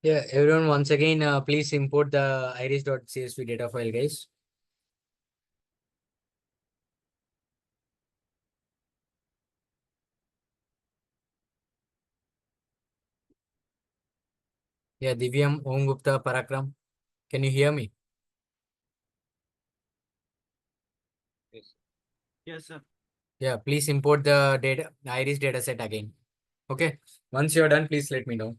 Yeah, everyone, once again, please import the iris.csv data file, guys. Yeah, Divyam, Om Gupta, Parakram. Can you hear me? Yes. Yes, sir. Yeah, please import the data iris data set again. Okay. Once you're done, please let me know.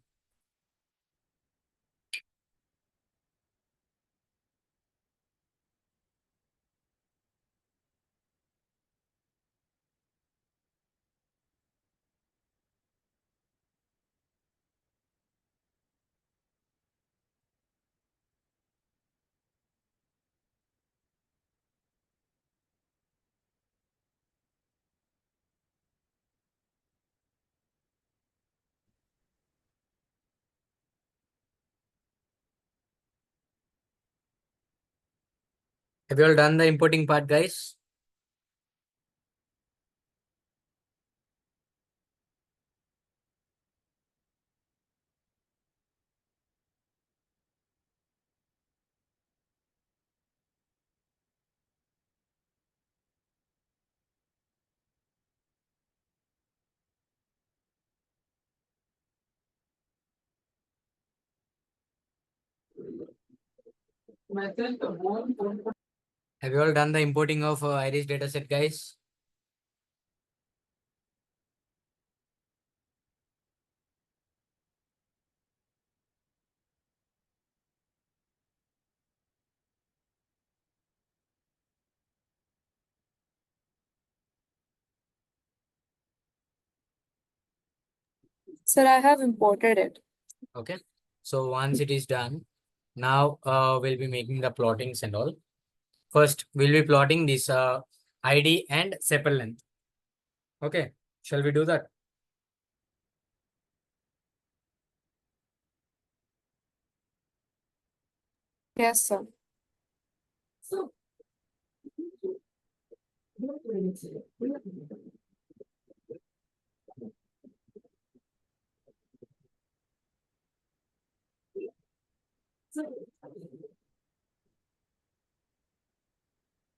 Have you all done the importing part, guys? Have you all done the importing of iris data set, guys? Sir, I have imported it. Okay. So once it is done, now we'll be making the plottings and all. First, we'll be plotting this ID and sepal length. Okay. Shall we do that? Yes, sir.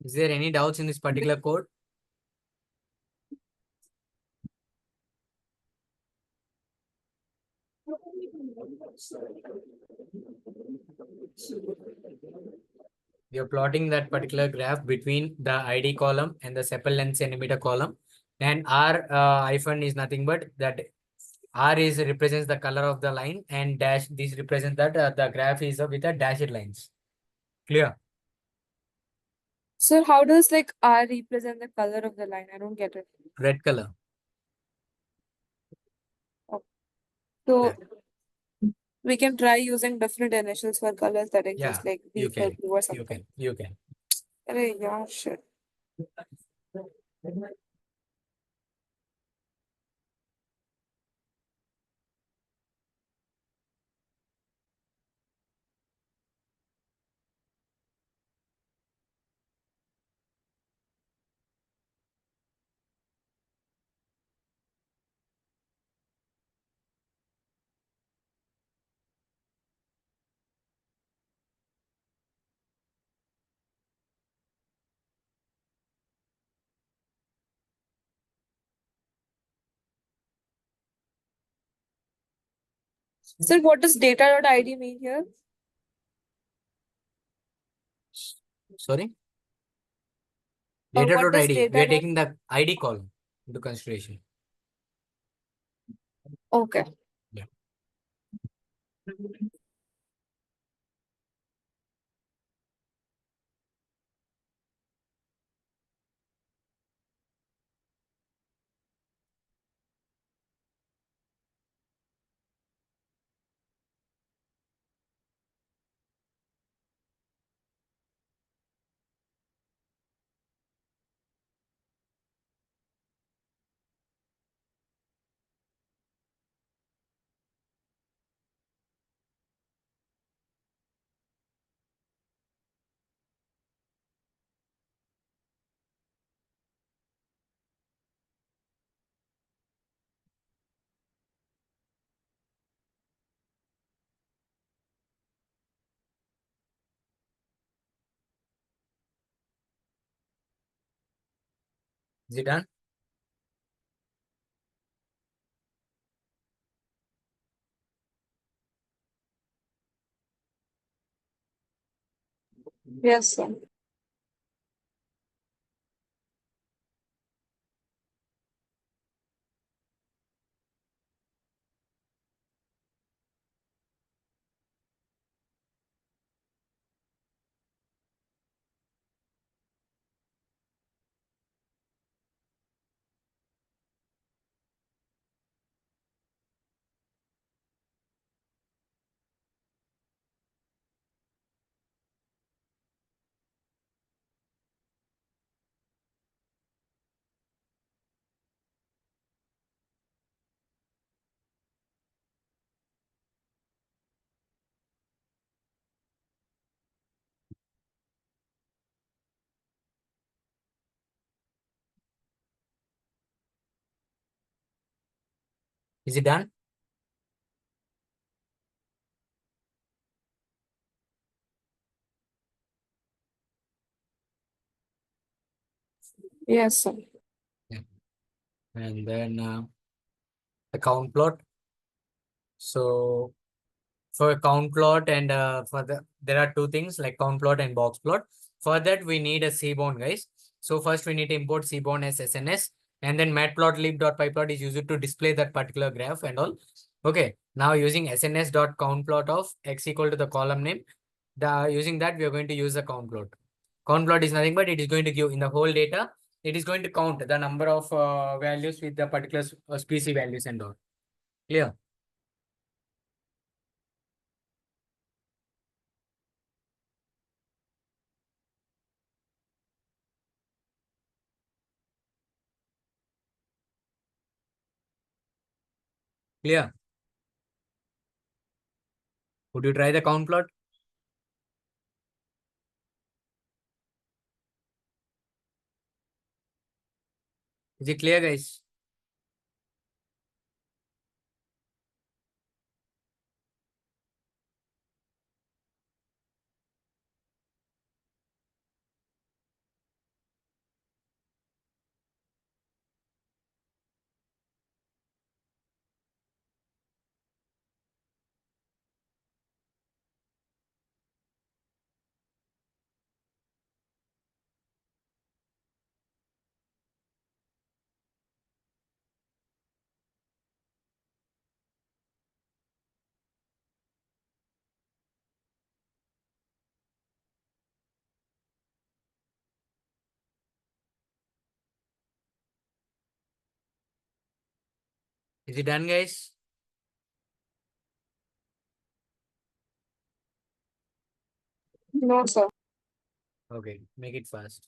Is there any doubts in this particular code? We are plotting that particular graph between the ID column and the sepal length centimeter column. And R hyphen is nothing but that R is represents the color of the line, and dash this represents that the graph is with the dashed lines. Clear? Sir, how does like R represent the color of the line? I don't get it. Red color. So we can try using different initials for colors that Yeah, exist, like B you for can. blue or You something. can. You can. Arey, yeah, shit. Sir, what does data.id mean here? Sorry. What does Data.id. We are data. taking the ID column into consideration. Okay. Yeah. Is it done? Yes, sir. Is it done? Yes, sir. And then the count plot. So for a count plot and there are two things like count plot and box plot. For that we need a cbound, guys. So first we need to import cbound as SNS, and then matplotlib.pyplot is used to display that particular graph and all. Okay, now using sns.countplot of x equal to the column name, using that we are going to use the count plot. Count plot is nothing but it is going to give in the whole data, it is going to count the number of values with the particular species values and all. Clear? Clear? Would you try the count plot? Is it clear, guys? Is it done, guys? No, sir. Okay, make it fast.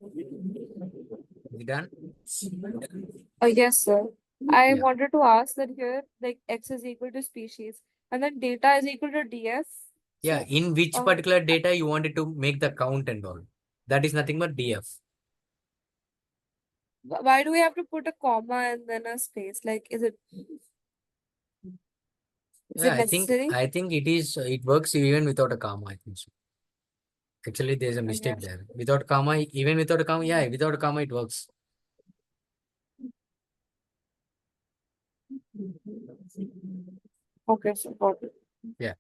Is it done? Yes, sir. I Yeah. wanted to ask that here, like x is equal to species, and then data is equal to df. Yeah, So, in which particular data you wanted to make the count and all. That is nothing but df. why do we have to put a comma and then a space? Like, is Yeah, it necessary? I think it is. It works even without a comma. I think so. Actually, there's a mistake Yes. there. Without comma, even without a comma, yeah, without a comma, it works. Okay, so got it. Yeah.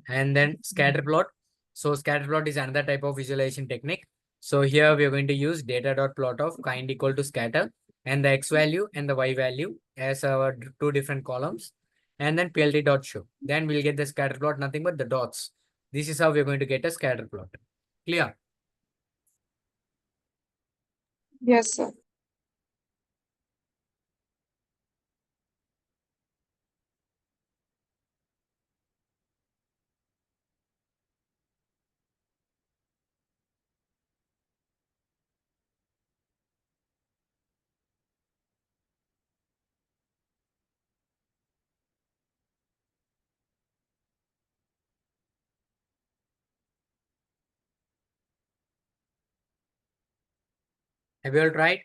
And then scatter plot. So scatter plot is another type of visualization technique. So here we are going to use data.plot of kind equal to scatter and the x value and the y value as our two different columns, and then plt dot show. Then we'll get the scatter plot, nothing but the dots. This is how we're going to get a scatter plot. Clear? Yes, sir. Have you all tried?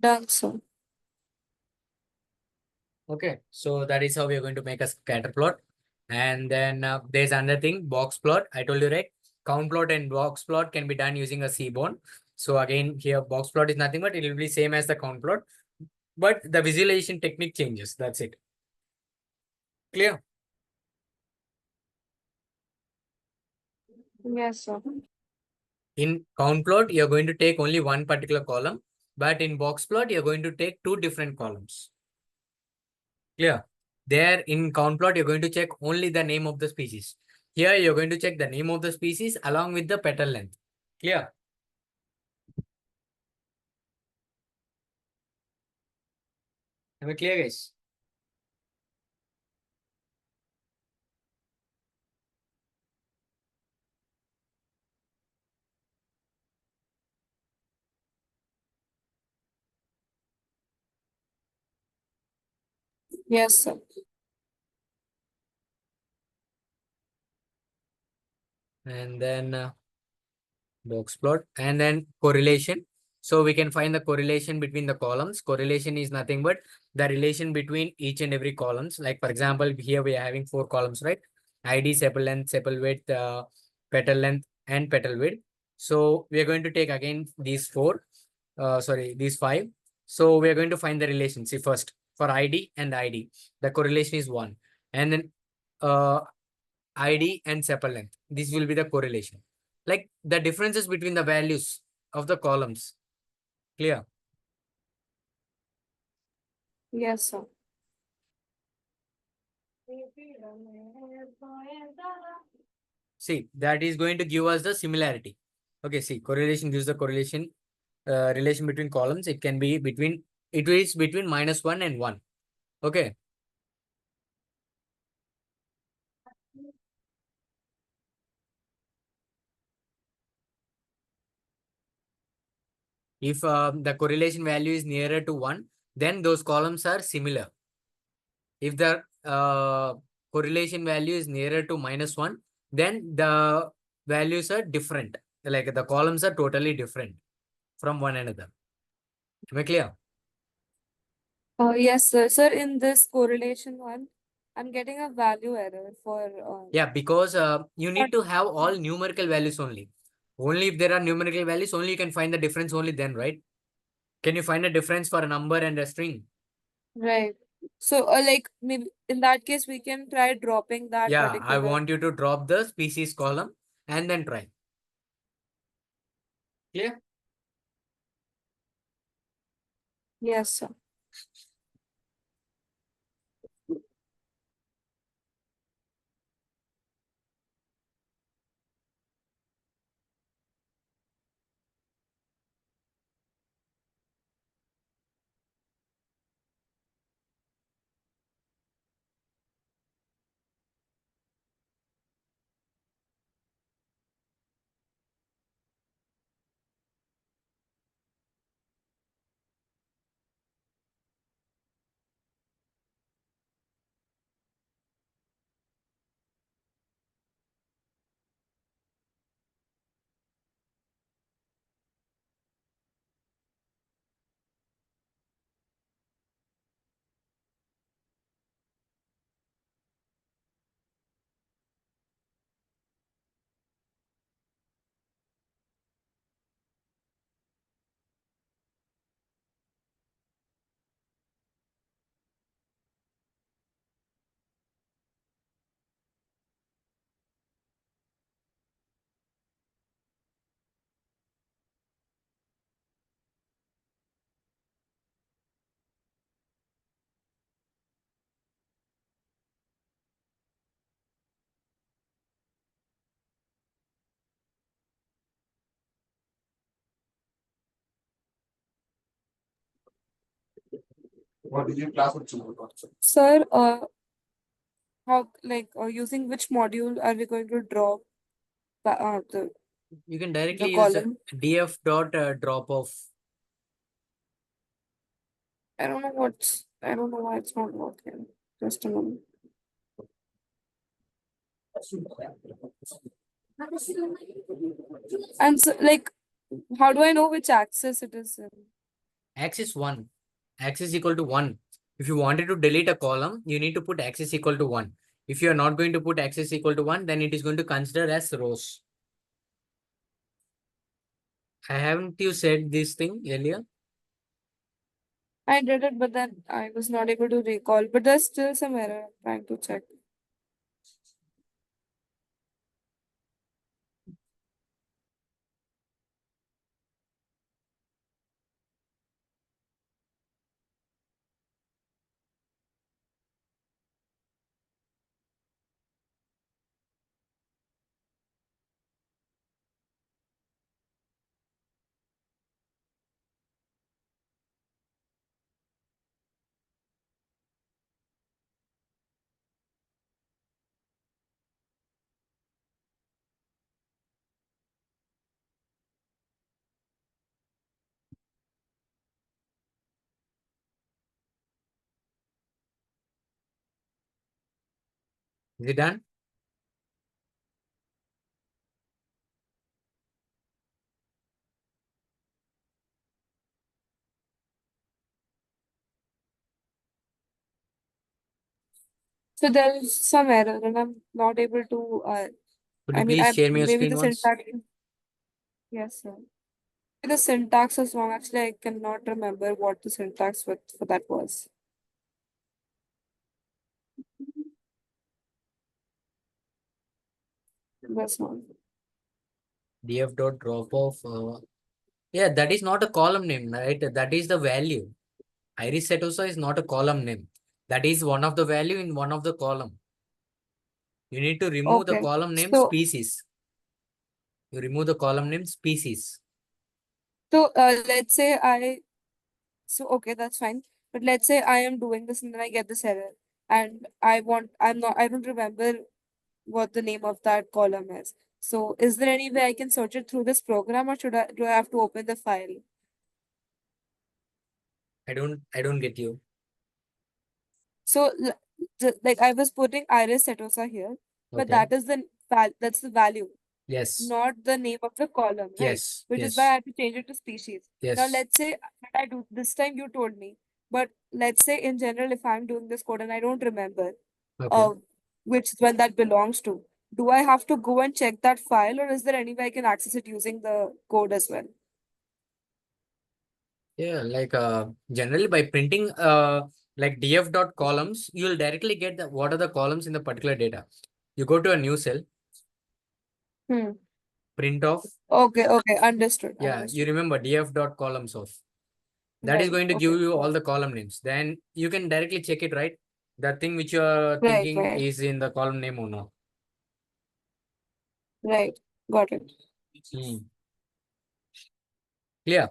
Done, sir. Okay, so that is how we are going to make a scatter plot. And then there's another thing, box plot. I told you, right? Count plot and box plot can be done using a seaborn. So again, here box plot is nothing but it will be same as the count plot, but the visualization technique changes. That's it. Clear? Yes, sir. In count plot, you're going to take only one particular column, but in box plot, you're going to take two different columns. Clear? There in count plot, you're going to check only the name of the species. Here, you're going to check the name of the species along with the petal length. Clear? Am I clear, guys? Yes, sir. And then box plot and then correlation. So we can find the correlation between the columns. Correlation is nothing but the relation between each and every columns. Like for example, here we are having four columns, right? ID, sepal length, sepal width, petal length, and petal width. So we are going to take again these four, these five. So we are going to find the relation. See first for ID and ID, the correlation is 1. And then ID and sepal length. This will be the correlation. Like the differences between the values of the columns. Clear? Yes, sir. See, that is going to give us the similarity. Okay, see, correlation gives the correlation relation between columns. It can be between, it is between -1 and 1. Okay. If the correlation value is nearer to 1, then those columns are similar. If the correlation value is nearer to -1, then the values are different. Like the columns are totally different from one another. Am I clear? Yes, sir. Sir, in this correlation one, I'm getting a value error for Yeah, because you need to have all numerical values only. Only if there are numerical values, only you can find the difference only then, right? Can you find a difference for a number and a string? right. So, like maybe in that case, we can try dropping that Yeah, I particular. want you to drop the species column and then try. Clear? Yes, sir. Sir, how using which module are we going to draw the You can directly use column? df dot drop off. I don't know why it's not working. Just a moment. And so, how do I know which axis it is in? Axis 1. Axis equal to 1. If you wanted to delete a column, you need to put axis equal to 1. If you are not going to put axis equal to 1, then it is going to consider as rows. Haven't you said this thing earlier? I did it, but then I was not able to recall. But there's still some error. I'm trying to check. Is it done? So there's some error, and I'm not able to. Could I you mean, please share me your maybe screen the once? syntax. Yes, sir. The syntax is wrong. Actually, I cannot remember what the syntax for that was. That's not. df dot drop off. Yeah, that is not a column name, right? That is the value. Iris setosa is not a column name. That is one of the value in one of the column. You need to remove the Okay. column name So, species. You remove the column name species. let's say okay, that's fine. But let's say I am doing this and then I get this error, and I don't remember what the name of that column is. So, is there any way I can search it through this program, or do I have to open the file? I don't get you. So, I was putting Iris Setosa here, but Okay. that's the value, Yes. not the name of the column, right? Yes. Which is why I Yes. had to change it to species. Now, Yes. let's say that I do this time you told me, but let's say in general, if I'm doing this code and I don't remember Okay. uh, which one that belongs to, do I have to go and check that file, or is there any way I can access it using the code as well? Yeah, like generally by printing like df dot columns, you will directly get the what are the columns in the particular data. You go to a new cell, Hmm. print off. Okay, okay, understood, Yeah, you understood. remember df dot columns of. That is Right, going to give okay, you all got the column names. Then you can directly check it, right? The thing which you are right, thinking right, is in the column name or not. right, got it. Hmm. Clear.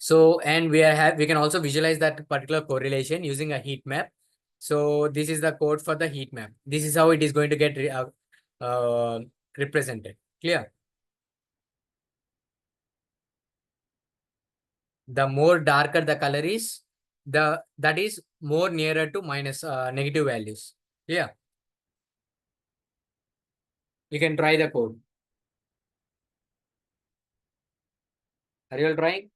So, and we can also visualize that particular correlation using a heat map. So this is the code for the heat map. This is how it is going to get represented. Clear. The more darker the color is, that is more nearer to minus negative values. Yeah. You can try the code. Are you all trying?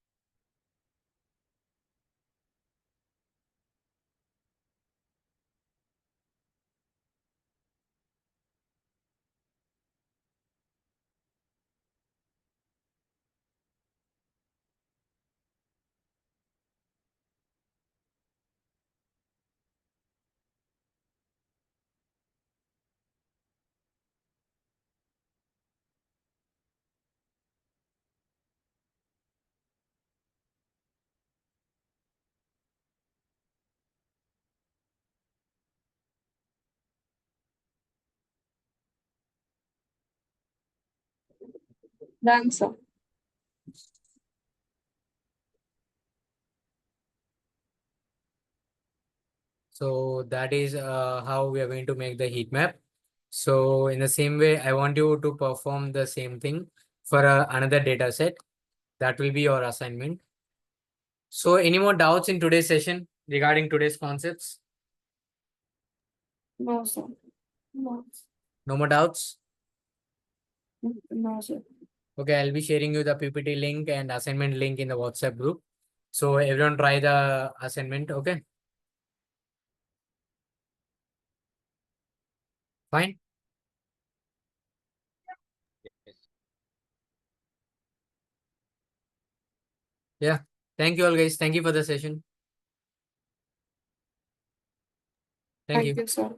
Done, sir. So that is how we are going to make the heat map. So in the same way, I want you to perform the same thing for another data set. That will be your assignment. So any more doubts in today's session regarding today's concepts? No, sir. No, No more doubts? no, sir. Okay, I'll be sharing you the PPT link and assignment link in the WhatsApp group. So everyone try the assignment, okay? Fine. Yes. Yeah. Thank you all guys. Thank you for the session. Thank you. Thank you, sir.